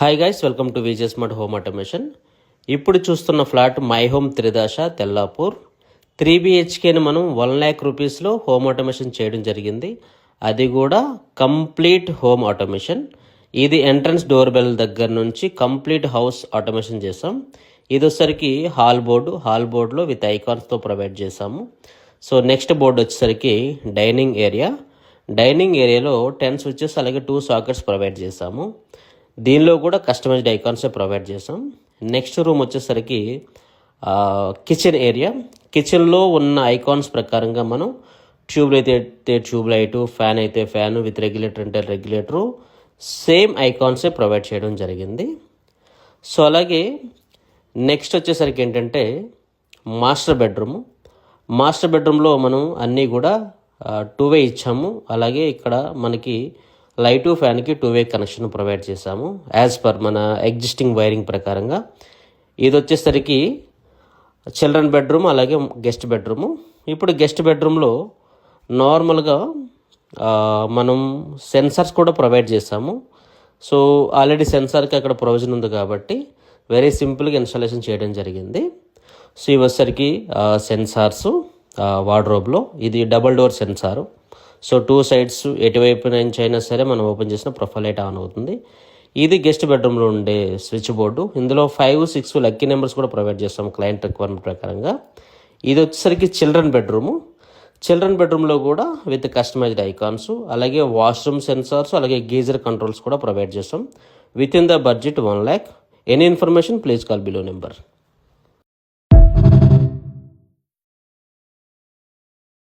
Hi guys, welcome to VJ smart home automation. ఇప్పుడు చూస్తున్న flat my home త్రిదాశ Tellapur 3BHKని మనం 1,00,000 రూపీస్లో హోమ్ ఆటోమేషన్ చేయడం జరిగింది. అది కూడా కంప్లీట్ హోమ్ ఆటోమేషన్. ఇది ఎంట్రన్స్ డోర్ బెల్ దగ్గర నుంచి కంప్లీట్ హౌస్ ఆటోమేషన్ చేసాం. ఇది వచ్చేసరికి హాల్ బోర్డులో విత్ ఐకాన్స్తో ప్రొవైడ్ చేసాము. సో నెక్స్ట్ బోర్డు వచ్చేసరికి డైనింగ్ ఏరియాలో 10 స్విచెస్ అలాగే 2 సాకెట్స్ ప్రొవైడ్ చేసాము. దీనిలో కూడా కస్టమైజ్డ్ ఐకాన్సే ప్రొవైడ్ చేసాం. నెక్స్ట్ రూమ్ వచ్చేసరికి కిచెన్ ఏరియా. కిచెన్లో ఉన్న ఐకాన్స్ ప్రకారంగా మనం ట్యూబ్ అయితే ట్యూబ్ లైటు, ఫ్యాన్ అయితే ఫ్యాన్, విత్ రెగ్యులేటర్ అంటే రెగ్యులేటరు, సేమ్ ఐకాన్సే ప్రొవైడ్ చేయడం జరిగింది. సో అలాగే నెక్స్ట్ వచ్చేసరికి ఏంటంటే మాస్టర్ బెడ్రూమ్లో మనం అన్నీ కూడా 2-వే ఇచ్చాము. అలాగే ఇక్కడ మనకి లైటు ఫ్యాన్కి 2-వే కనెక్షన్ ప్రొవైడ్ చేశాము యాజ్ పర్ మన ఎగ్జిస్టింగ్ వైరింగ్ ప్రకారంగా. ఇది వచ్చేసరికి చిల్డ్రన్ బెడ్రూమ్ అలాగే గెస్ట్ బెడ్రూము. ఇప్పుడు గెస్ట్ బెడ్రూమ్లో నార్మల్గా మనం సెన్సార్స్ కూడా ప్రొవైడ్ చేసాము. సో ఆల్రెడీ సెన్సార్కి అక్కడ ప్రొవిజన్ ఉంది కాబట్టి వెరీ సింపుల్గా ఇన్స్టాలేషన్ చేయడం జరిగింది. సో ఇవి వచ్చేసరికి సెన్సార్సు వార్డ్రోబ్లో. ఇది double door sensor. So 2 sides ఎటువైపు నుంచి అయినా సరే మనం ఓపెన్ చేసిన ప్రొఫైల్ లైట్ ఆన్ అవుతుంది. ఇది గెస్ట్ బెడ్రూమ్లో ఉండే స్విచ్ బోర్డు. ఇందులో 5, 6 లక్కీ నెంబర్స్ కూడా ప్రొవైడ్ చేస్తాం క్లయింట్ రిక్వైర్మెంట్ ప్రకారంగా. ఇది వచ్చేసరికి చిల్డ్రన్ బెడ్రూమ్లో కూడా విత్ కస్టమైజ్డ్ ఐకాన్స్, అలాగే వాష్రూమ్ సెన్సార్స్, అలాగే గీజర్ కంట్రోల్స్ కూడా ప్రొవైడ్ చేస్తాం. With in the budget 1,00,000. Any information please call below number.